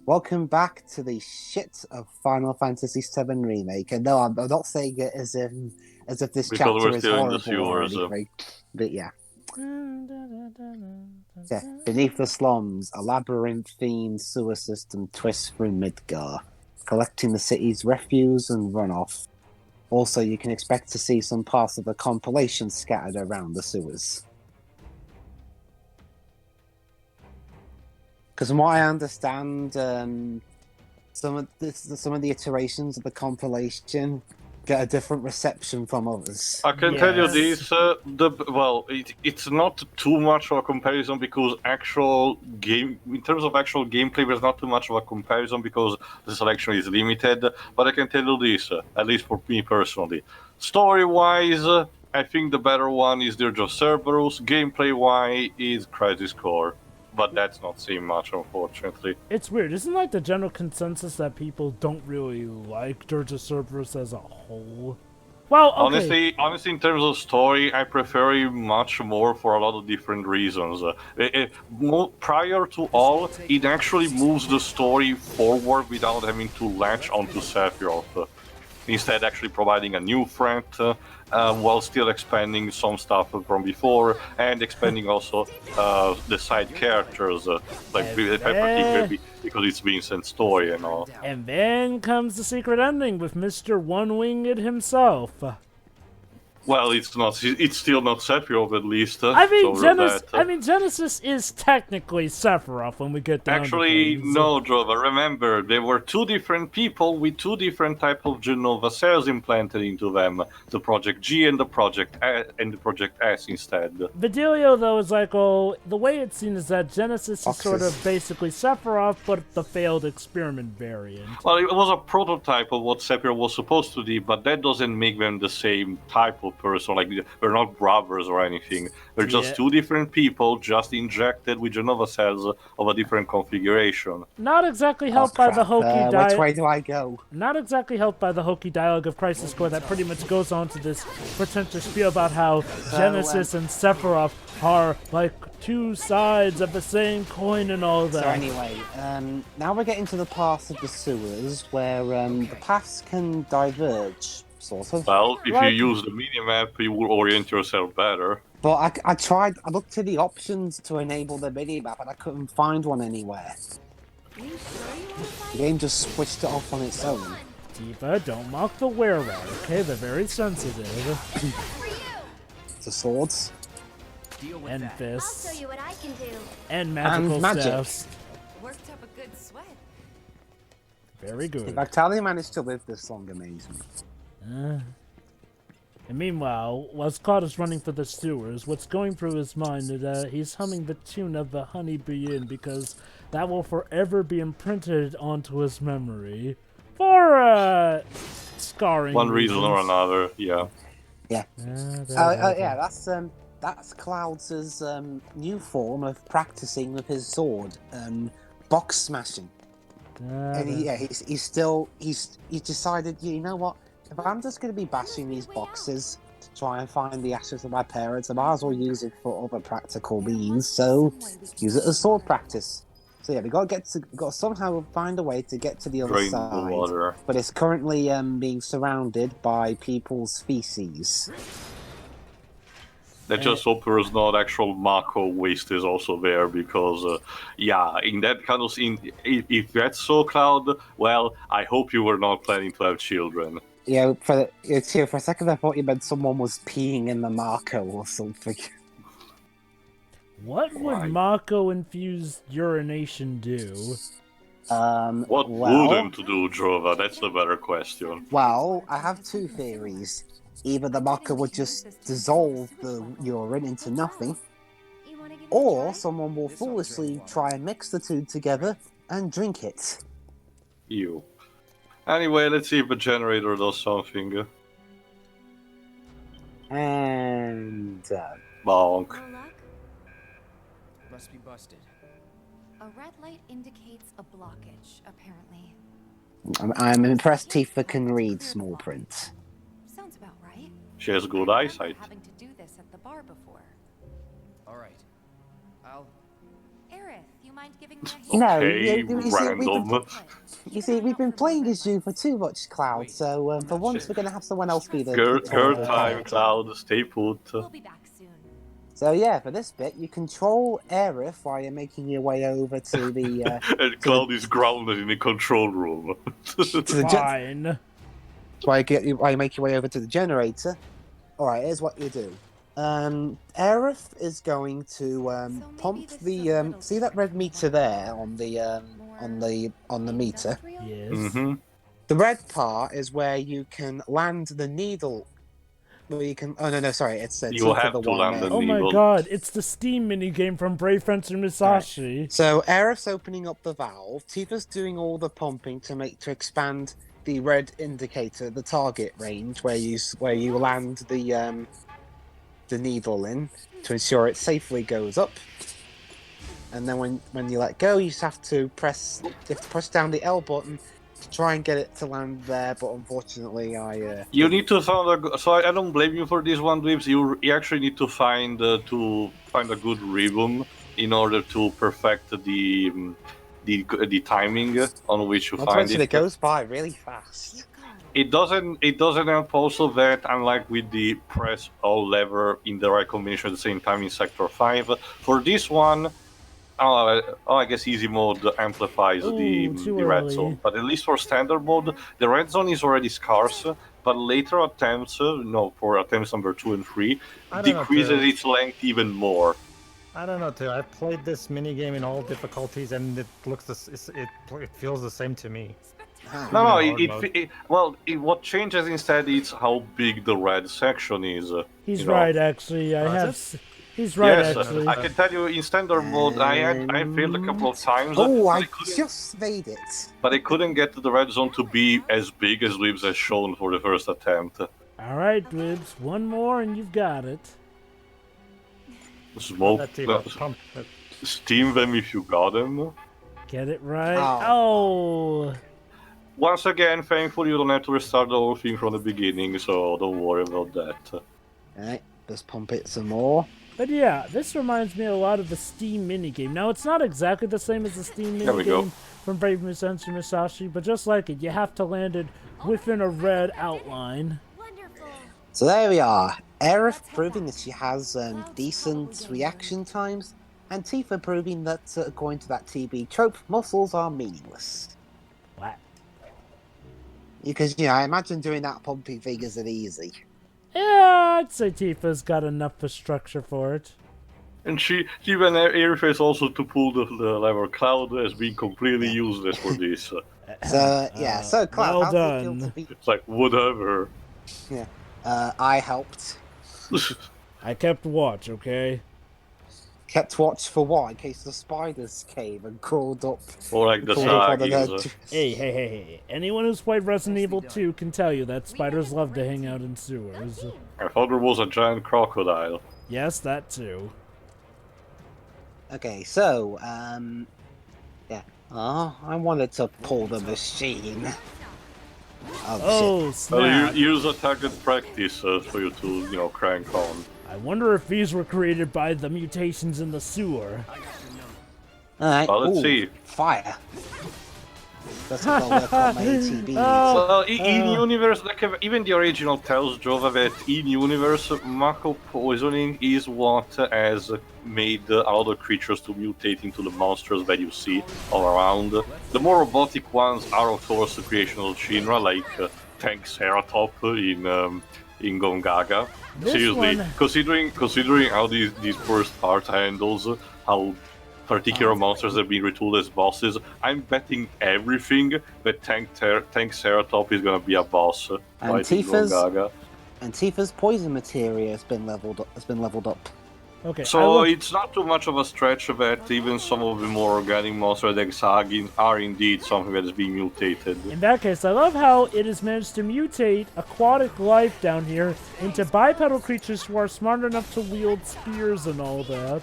Welcome back to the shit of Final Fantasy VII Remake. And no, I'm not saying it as if this Because we're chapter is still in the horrible or sewers. anything. But yeah. Yeah. Beneath the slums, a labyrinth-themed sewer system twists through Midgar, collecting the city's refuse and runoff. Also, you can expect to see some parts of the compilation scattered around the sewers. Because from what I understand, some of the iterations of the compilation get a different reception from others. I can tell you Yes. this, it's not too much of a comparison because in terms of actual gameplay, there's not too much of a comparison because the selection is limited. But I can tell you this, at least for me personally, story-wise, I think the better one is Dirge of Cerberus. Gameplay-wise is Crisis Core, but that's not saying much, unfortunately. It's weird. Isn't like the general consensus that people don't really like Dirge of Cerberus as a whole? Well, okay. Honestly, in terms of story, I prefer it much more for a lot of different reasons. Prior to all, it actually moves the story forward without having to latch onto Sephiroth. Instead, actually providing a new threat while still expanding some stuff from before and expanding also the side characters, particularly because it's Vincent's story and all. And then comes the secret ending with Mr. One-Winged himself. Well, it's not. It's still not Sephiroth, at least. I mean, So that, Genesis is technically Sephiroth when we get down actually, to things. no, Drova. Remember, there were two different people with two different type of Genova cells implanted into them: the Project G and the Project S instead. Videlio, though, is like, oh, the way it's seen is that Genesis is sort of Boxes. basically Sephiroth, but the failed experiment variant. Well, it was a prototype of what Sephiroth was supposed to be, but that doesn't make them the same type of person. Like, they're not brothers or anything. They're just Yeah. two different people, just injected with Genova cells of a different configuration. Not exactly Oh, helped by the crap. hokey Which way do I go? Not exactly helped by the hokey dialogue of Crisis Core that pretty much goes on to this pretentious spiel about how Genesis and Sephiroth are like two sides of the same coin and all that. So anyway, now we're getting to the parts of the sewers where the paths can diverge, sort of. Well, if Like- you use the minimap, you will orient yourself better. But I looked to the options to enable the minimap and I couldn't find one anywhere. The game just switched it off on its own. Diva, don't mock the were-rat, okay? They're very sensitive. The swords. And I'll fists. show you what I can do. And magical And magic. staffs. Worked up a good sweat. Very good. If Octavia managed to live this long, amazing. And meanwhile, while Scott is running for the sewers, what's going through his mind is that he's humming the tune of the Honey Bee Inn because that will forever be imprinted onto his memory. For, scarring One reason or reasons. another, yeah. Yeah. Yeah, Yeah, that's Cloud's new form of practicing with his sword, box smashing. And he's decided, you know what? If I'm just going to be bashing these boxes to try and find the ashes of my parents, I might as well use it for other practical means. So use it as sword practice. So yeah, we got to somehow find a way to get to the other Drain the side. water. But it's currently being surrounded by people's feces. Let's just hope there's not actual Mako waste is also there because, in that kind of scene, if that's so, Cloud, well, I hope you were not planning to have children. Yeah, for a second I thought you meant someone was peeing in the Marco or something. What would Why? Mako-infused urination do? What wouldn't do, Drova? That's the better question. Well, I have two theories. Either the Marco would just dissolve the urine into nothing, You wanna give it a or try? someone will foolishly try and mix the two together and drink it. You. Anyway, let's see if the generator does something. And Bonk. No luck? Must be busted. A red light indicates a blockage, apparently. I'm impressed Tifa can read small print. Sounds about right. She has good I remember eyesight. having to do this at the bar before. All right. I'll. Aerith, you mind giving me a hand? No, Okay, you see, random. you see, we've been playing as you for too much, Cloud. So for once, we're going to have someone else be the Girl controllable time, character. Cloud, stay put. We'll be back soon. So yeah, for this bit, you control Aerith while you're making your way over to the And Cloud is grounded in the control room. to the Fine. while you make your way over to the generator. All right, here's what you do. Aerith is going to pump the see that red meter there on the meter. Yes. Mm-hmm. The red part is where you can land the needle. Where you can. Oh no, sorry, it's You Tifa have the to one. land the Oh my needle. god, it's the Steam minigame from Brave Fencer Musashi. So Aerith's opening up the valve. Tifa's doing all the pumping to expand the red indicator, the target range where you land the needle in to ensure it safely goes up. And then when you let go, you just have to push down the L button to try and get it to land there. But unfortunately, You need to find a. So I don't blame you for this one, Dwibs. You actually need to find a good rhythm in order to perfect the timing on which you find it goes by really fast. It doesn't help also that, unlike with the press all lever in the right combination at the same time in Sector 5, for this one, I guess easy mode amplifies the red zone. But at least for standard mode, the red zone is already scarce, but later attempts, for attempts number 2 and 3, decreases its length even more. I don't know, too. I've played this minigame in all difficulties, and it feels the same to me. No, what changes instead is how big the red section is. He's right, actually. He's right, yes, actually. I can tell you in standard mode, I failed a couple of times. Oh, I just made it. But I couldn't get the red zone to be as big as Dwibs has shown for the first attempt. All right, Dwibs. One more and you've got it. Smoke. Steam them if you got them. Get it right. Oh. Once again, thankfully you don't have to restart the whole thing from the beginning, so don't worry about that. Alright, let's pump it some more. But yeah, this reminds me a lot of the Steam minigame. Now, it's not exactly the same as the Steam minigame from Brave Fencer Musashi, but just like it, you have to land it within a red outline. Wonderful. So there we are. Aerith proving that she has decent reaction times, and Tifa proving that, according to that TB trope, muscles are meaningless. What? Because, I imagine doing that pumping thing isn't easy. Yeah, I'd say Tifa's got enough of structure for it. And she went Airface also to pull the lever. Cloud has been completely useless for this. So Cloud, well how does it feel to be... It's like, whatever. Yeah, I helped. I kept watch, okay? Kept watch for what? In case the spiders came and crawled up. Or like the Sagis. Hey. Anyone who's played Resident Evil 2 can tell you that spiders love to hang out in sewers. I thought there was a giant crocodile. Yes, that too. Okay, so, yeah. Oh, I wanted to pull the machine. Oh, snap. Use a target practice for you to, crank on. I wonder if these were created by the mutations in the sewer. Alright, well, let's see. Fire. That's what I'll work on my ATB. Well, in-universe, even the original tells Jova that in-universe, Mako poisoning is what has made other creatures to mutate into the monsters that you see all around. The more robotic ones are, of course, the creation of Shinra, like Tank Ceratop in Gongaga. Seriously, considering how these first part handles, how particular monsters have been retooled as bosses, I'm betting everything that Tank Ceratop is gonna be a boss. And Tifa's poison materia has been leveled up. Okay. So it's not too much of a stretch that even some of the more organic monsters like Sagin are indeed something that is being mutated. In that case, I love how it has managed to mutate aquatic life down here into bipedal creatures who are smart enough to wield spears and all that.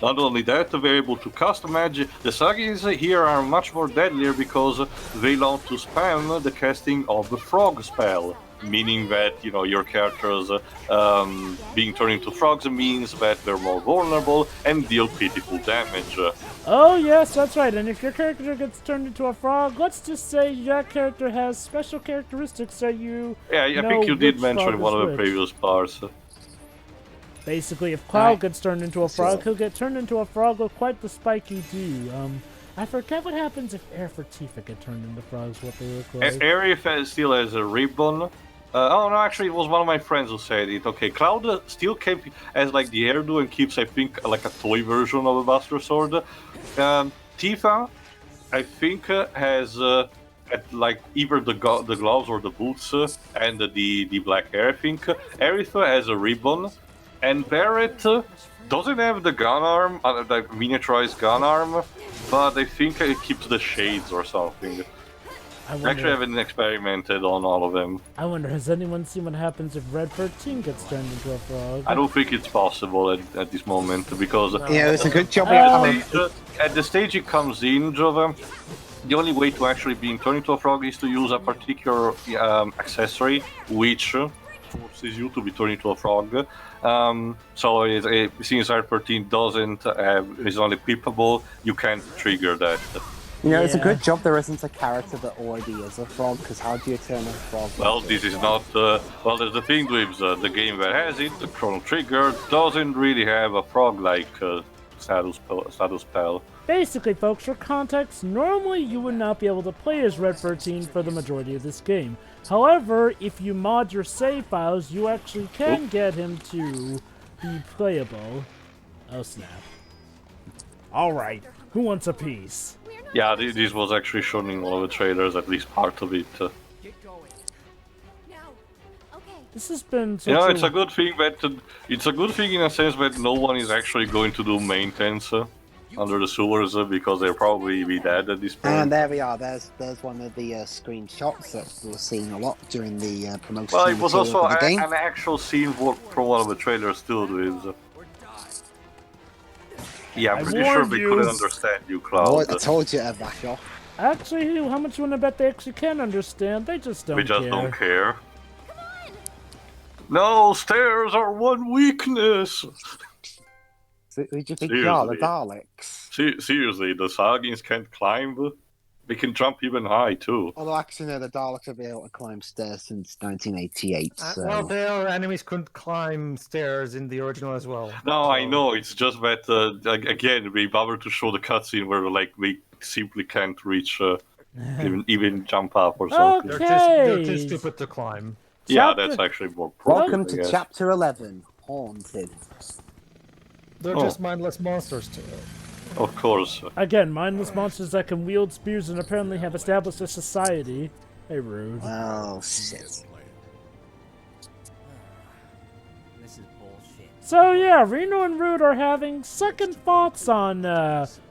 Not only that, they're able to cast magic. The Sagins here are much more deadlier because they love to spam the casting of the frog spell. meaning that your characters being turned into frogs means that they're more vulnerable and deal pitiful damage. Oh yes, that's right. And if your character gets turned into a frog, let's just say that character has special characteristics that you. Yeah, I know think you did which mention frog in one is of the which. previous parts. Basically, if Cloud gets turned into a frog, he'll get turned into a frog with quite the spiky do. I forget what happens if Air for Tifa get turned into frogs, what they look like. Aerith still has a ribbon. Oh no, actually, it was one of my friends who said it. Okay, Cloud still has like the hairdo and keeps, I think, like a toy version of a Buster Sword. Tifa, I think, has like either the gloves or the boots and the black hair. I think Aerith has a ribbon, and Barrett doesn't have the gun arm, the miniaturized gun arm, but I think it keeps the shades or something. Actually, I haven't experimented on all of them. I wonder, has anyone seen what happens if Red 13 gets turned into a frog? I don't think it's possible at this moment, because Yeah, it's a good job. at the stage it comes in, Jova, the only way to actually being turned into a frog is to use a particular accessory, which forces you to be turned into a frog. So since R13 is only peepable, you can't trigger that. It's a good job there isn't a character that already is a frog, because how do you turn a frog? Well, this is not... well, there's the thing, Dwibs, the game that has it, the Chrono Trigger, doesn't really have a frog-like status spell. Basically, folks, for context, normally you would not be able to play as Red 13 for the majority of this game. However, if you mod your save files, you actually can get him to be playable. Oh, snap. Alright, who wants a piece? Yeah, this was actually shown in one of the trailers, at least part of it. Get going. No. Okay. This has been such It's a good thing that... it's a good thing in a sense that no one is actually going to do maintenance under the sewers, because they'll probably be dead at this point. And there we are. There's one of the screenshots that we were seeing a lot during the promotion. Well, it was also of the game. an actual scene from one of the trailers too, Dwibs. Yeah, I'm pretty sure they couldn't understand you, Cloud. I told you to back off. Actually, how much you want to bet they actually can understand? They just don't care. We just don't care. No, stairs are one weakness! Who do you think you are, the Seriously. Daleks? Seriously, the Sagins can't climb? They can jump even high, too. Although actually, no, the Daleks have been able to climb stairs since 1988. So. Well, their enemies couldn't climb stairs in the original as well. No, so... I know, it's just that, again, we bother to show the cutscene where, like, we simply can't reach, even jump up or something. They're too stupid to climb. Yeah, that's actually more Welcome I to guess. Chapter 11, Haunted. They're just mindless monsters too. Of course. Again, mindless monsters that can wield spears and apparently have established a society. Hey, rude. Oh, shit. This is bullshit. So yeah, Reno and Rude are having second thoughts on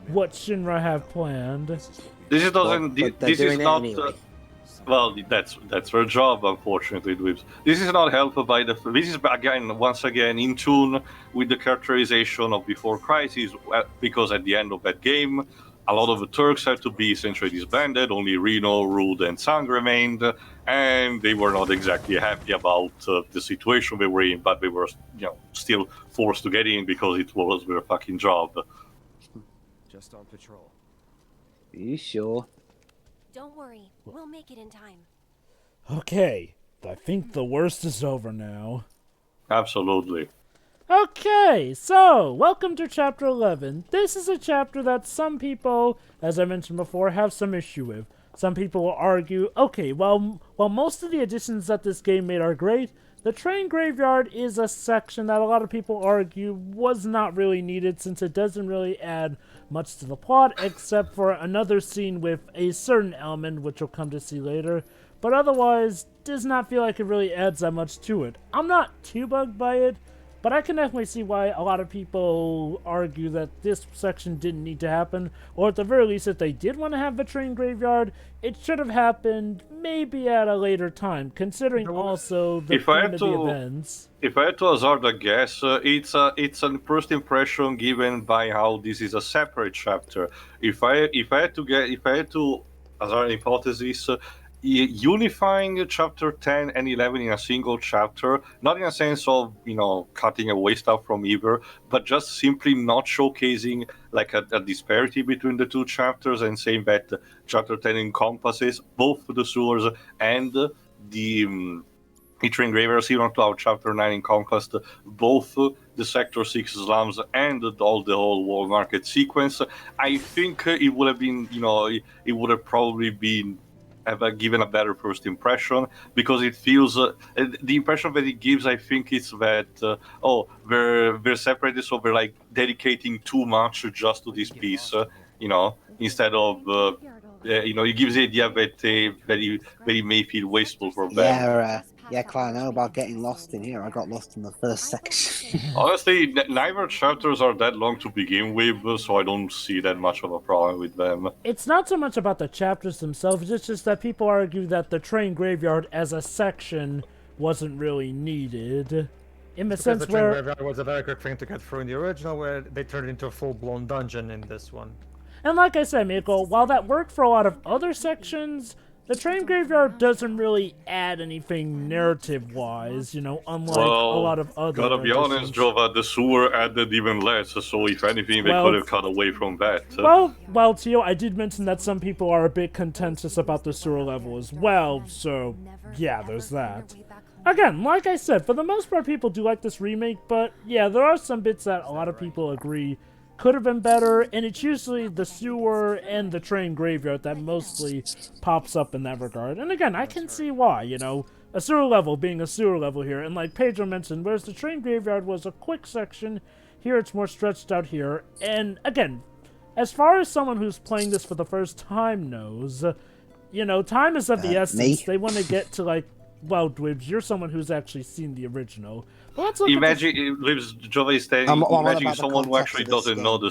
what Shinra have planned. This doesn't. But they're This is doing it not. anyway. Well, that's their job, unfortunately, Dwibs. This is not helped by the. This is once again in tune with the characterization of Before Crisis, because at the end of that game, a lot of the Turks had to be essentially disbanded. Only Reno, Rude, and Sang remained, and they were not exactly happy about the situation they were in. But they were, still forced to get in because it was their fucking job. Just on patrol. Are you sure? Don't worry. We'll make it in time. Okay, I think the worst is over now. Absolutely. Okay, so welcome to Chapter 11. This is a chapter that some people, as I mentioned before, have some issue with. Some people will argue, okay, while most of the additions that this game made are great, the train graveyard is a section that a lot of people argue was not really needed, since it doesn't really add much to the plot, except for another scene with a certain element, which we'll come to see later, but otherwise does not feel like it really adds that much to it. I'm not too bugged by it, but I can definitely see why a lot of people argue that this section didn't need to happen, or at the very least, if they did want to have the train graveyard, it should have happened maybe at a later time, considering also the theme of the events. If I had to hazard a guess, it's a first impression given by how this is a separate chapter. If I had to hazard an hypothesis, unifying chapter 10 and 11 in a single chapter, not in a sense of cutting away stuff from either, but just simply not showcasing like a disparity between the two chapters and saying that chapter 10 encompasses both the sewers and the featuring graveyards, even to our chapter 9 encompassed both the sector 6 slums and the whole wall market sequence. I think it would have been, it would have probably been given a better first impression, because it feels the impression that it gives, I think, is that we're separated, so we're like dedicating too much just to this piece, instead of it gives the idea that it may feel wasteful for them. Yeah, Clyde, I know about getting lost in here. I got lost in the first section. Honestly, neither chapters are that long to begin with, so I don't see that much of a problem with them. It's not so much about the chapters themselves, it's just that people argue that the train graveyard as a section wasn't really needed. In the sense the where... train graveyard was a very quick thing to get through in the original, where they turned it into a full-blown dungeon in this one. And like I said, Miko, while that worked for a lot of other sections, the train graveyard doesn't really add anything narrative-wise, unlike a lot of other Gotta be honest, Jova, the sewer added even less, so if anything, they could have cut away from that. Well, Tio, I did mention that some people are a bit contentious about the sewer level as well, so yeah, there's that. Again, like I said, for the most part, people do like this remake, but yeah, there are some bits that a lot of people agree could have been better, and it's usually the sewer and the train graveyard that mostly pops up in that regard. And again, I can see why, a sewer level being a sewer level here, and like Pedro mentioned, whereas the train graveyard was a quick section, here it's more stretched out here. And again, as far as someone who's playing this for the first time knows, time is of the essence. Me? They want to get to Dwibs, you're someone who's actually seen the original. Well, imagine someone who actually doesn't know the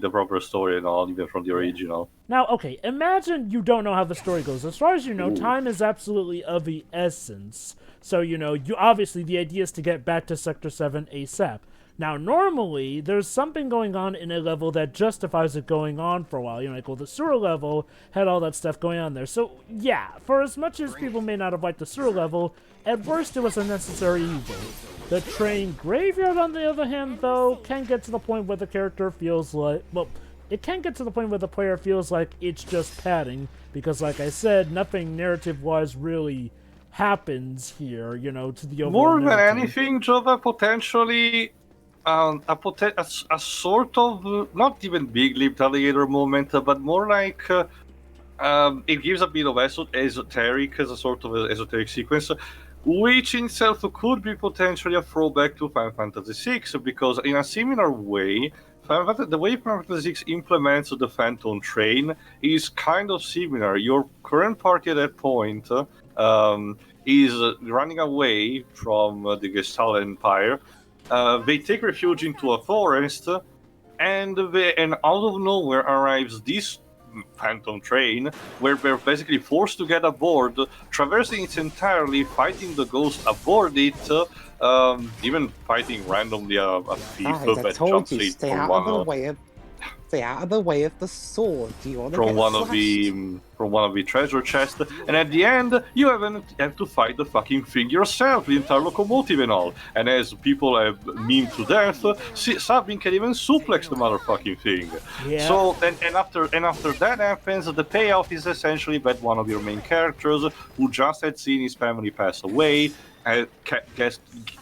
proper story and all, even from the original. Now, okay, imagine you don't know how the story goes. As far as you know, time is absolutely of the essence. So, you obviously the idea is to get back to Sector 7 ASAP. Now, normally, there's something going on in a level that justifies it going on for a while. The sewer level had all that stuff going on there. So, yeah, for as much as people may not have liked the sewer level, at worst it was a necessary evil. The train graveyard, on the other hand, though, can get to the point where the character feels like... Well, it can get to the point where the player feels like it's just padding, because, like I said, nothing narrative-wise really happens here, to the overall More than narrative. anything, Jova, potentially... a sort of not even big lipped alligator moment, but more like it gives a bit of esoteric as a sort of esoteric sequence, which in itself could be potentially a throwback to Final Fantasy VI, because in a similar way, the way Final Fantasy VI implements the Phantom Train is kind of similar. Your current party at that point is running away from the Gestalt Empire. They take refuge into a forest, and out of nowhere arrives this Phantom Train, where they're basically forced to get aboard, traversing it entirely, fighting the ghost aboard it, even fighting randomly a thief that jumps in Stay out of the way of the sword. Do you want to from get one of the treasure chests, and at the end you have to fight the fucking thing yourself, the entire locomotive and all. And as people have memed to death, Sabin can even suplex the motherfucking thing. Yeah. So and after that happens, the payoff is essentially that one of your main characters, who just had seen his family pass away,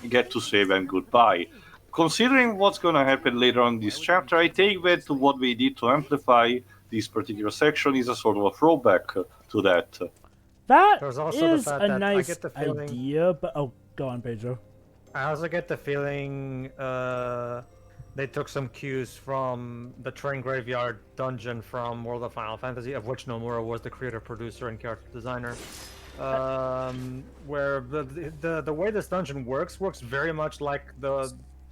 get to say them goodbye. Considering what's going to happen later on in this chapter, I take that what they did to amplify this particular section is a sort of a throwback to that. That There's also is the fact a that I nice get the feeling- idea, but... Oh, go on, Pedro. I also get the feeling they took some cues from the train graveyard dungeon from World of Final Fantasy, of which Nomura was the creator, producer, and character designer. Where the way this dungeon works very much like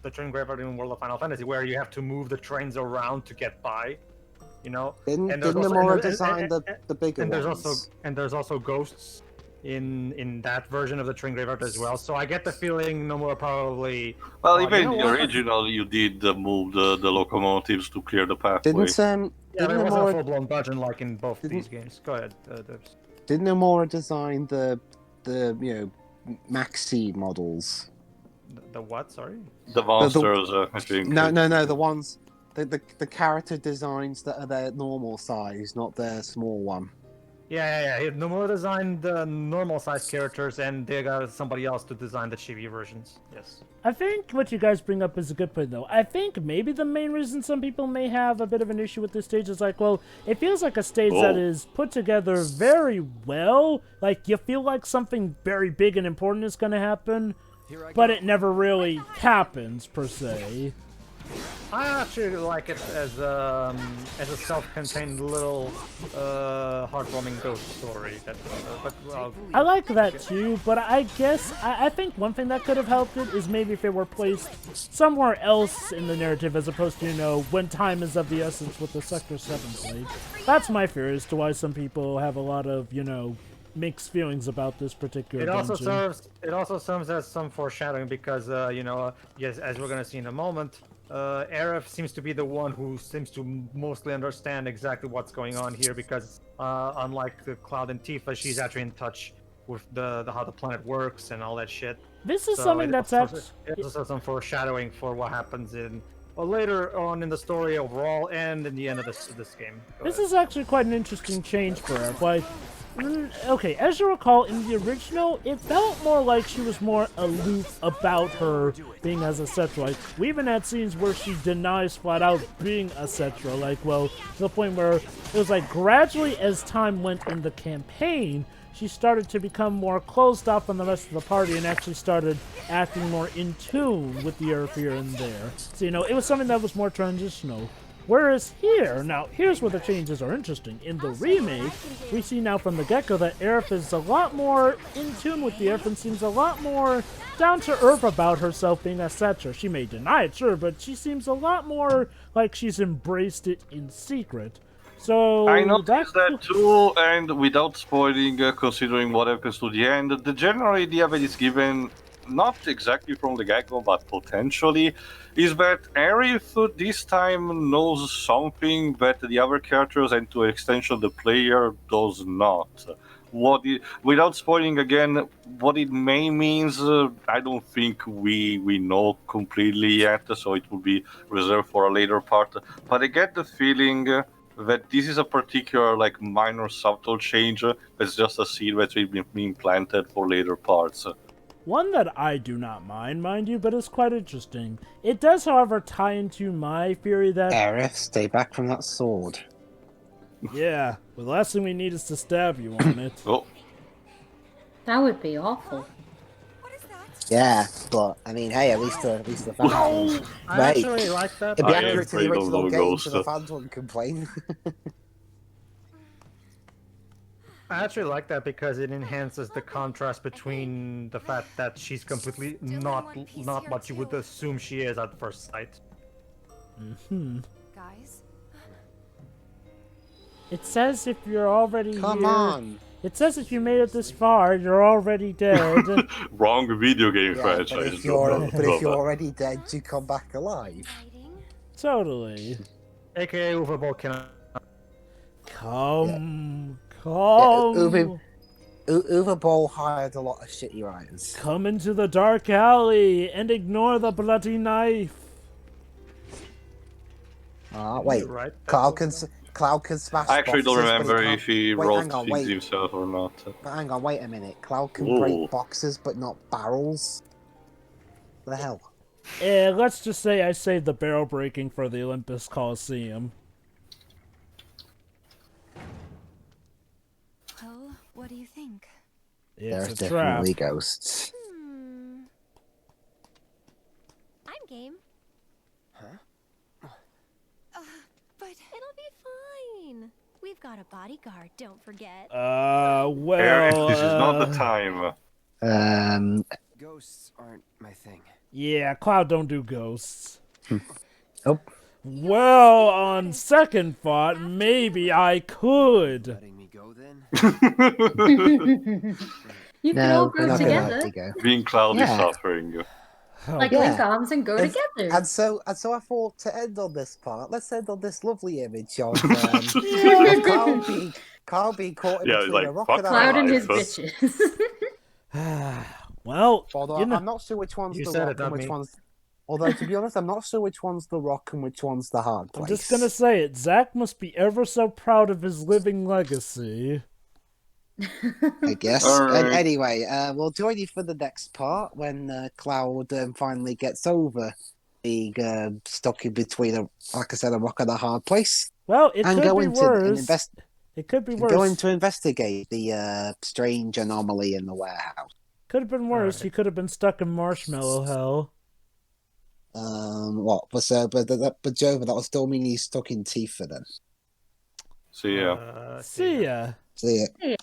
the train graveyard in World of Final Fantasy, where you have to move the trains around to get by, Didn't Nomura design the bigger ones? There's also ghosts in that version of the train graveyard as well. So I get the feeling Nomura probably... Well, even in the original, you did move the locomotives to clear the pathway. Yeah, there wasn't a Nomura full-blown dungeon like in both these games. Go ahead, Dwibs. Didn't Nomura design the maxi models? The what? Sorry. The monsters, I think. No, the ones, the character designs that are their normal size, not their small one. Yeah. Nomura designed the normal size characters, and they got somebody else to design the chibi versions. Yes. I think what you guys bring up is a good point, though. I think maybe the main reason some people may have a bit of an issue with this stage is like, well, it feels like a stage that is put together very well. Like, you feel like something very big and important is going to happen, but it never really happens, per se. I actually like it as a self-contained little heartwarming ghost story. I like that too, but I guess I think one thing that could have helped it is maybe if it were placed somewhere else in the narrative as opposed to, when time is of the essence with the Sector 7 plate. That's my fear as to why some people have a lot of, mixed feelings about this particular dungeon. It also serves as some foreshadowing because, yes, as we're gonna see in a moment, Aerith seems to be the one who seems to mostly understand exactly what's going on here because, unlike the Cloud and Tifa, she's actually in touch with how the planet works and all that shit. This is something that's actually... It also some foreshadowing for what happens in later on in the story overall and in the end of this game. This is actually quite an interesting change for her. Like, okay, as you recall, in the original, it felt more like she was more aloof about her being as a Cetra. Like, we even had scenes where she denies flat out being a Cetra. Like, well, to the point where it was like gradually as time went in the campaign, she started to become more closed off on the rest of the party and actually started acting more in tune with the Earth here and there. So, it was something that was more transitional. Whereas here, now, here's where the changes are interesting. In the remake, we see now from the get-go that Aerith is a lot more in tune with the Earth and seems a lot more down-to-earth about herself being a Cetra. She may deny it, sure, but she seems a lot more like she's embraced it in secret. So I noticed that too, and without spoiling, considering what happens to the end, the general idea that is given, not exactly from the get-go, but potentially, is that Aerith this time knows something that the other characters, and to an extension the player, does not. Without spoiling again, what it may means, I don't think we know completely yet, so it will be reserved for a later part. But I get the feeling that this is a particular, minor subtle change that's just a seed that's been planted for later parts. One that I do not mind you, but is quite interesting. It does, however, tie into my theory that... Aerith, stay back from that sword. Yeah, the last thing we need is to stab you on it. Oh. That would be awful. What is that? Yeah, but, hey, at least the fans... I actually like that. It'd be I am accurate to the afraid of original game, logos. so the fans wouldn't complain. I actually like that because it enhances the contrast between the fact that she's completely not what you would assume she is at first sight. Guys? It says if you're already Come here... on! It says if you made it this far, you're already dead. Wrong video game Yeah, franchise. but if you're already dead, you come back alive. Fighting? Totally. AKA Overbowl can. Come. Uwe Boll hired a lot of shitty writers. Come into the dark alley and ignore the bloody knife. Wait. Right? Cloud can smash. I actually don't boxes, but remember can't- if he wait, wrote hang on, things wait. himself or not. But hang on, wait a minute. Cloud can Ooh. break boxes, but not barrels. What the hell? Let's just say I saved the barrel breaking for the Olympus Coliseum. Well, what do you think? There's It's a trap. definitely ghosts. I'm game. But It'll be fine. We've got a bodyguard, don't forget. Well, This is not the time. Ghosts aren't my thing. Yeah, Cloud don't do ghosts. Nope. Well, on second thought, maybe I could. Letting me go then? You can all we're go not gonna let together. you go. Being Cloud is Yeah. suffering. Like Yeah. link arms and go together. And so I thought to end on this part, let's end on this lovely image of Cloud Carl being caught in Yeah, between like, a rock fuck and a my Cloud hard and life. his place. bitches. Well, Although you know, I'm not sure which one's You the said rock it, and not which me. one's. Although to be honest, I'm not sure which one's the rock and which one's the hard I'm place. just gonna say it. Zack must be ever so proud of his living legacy. I guess. Alright. And anyway, we'll join you for the next part when Cloud finally gets over being stuck in between like I said, a rock and a hard place, Well, it and could be and worse. It could be worse. going to investigate the strange anomaly in the warehouse. Could have been worse. Alright. He could have been stuck in marshmallow hell. What? But Joe, that will still mean he's stuck in Tifa then. See ya. Uh, See ya. See ya. Yeah.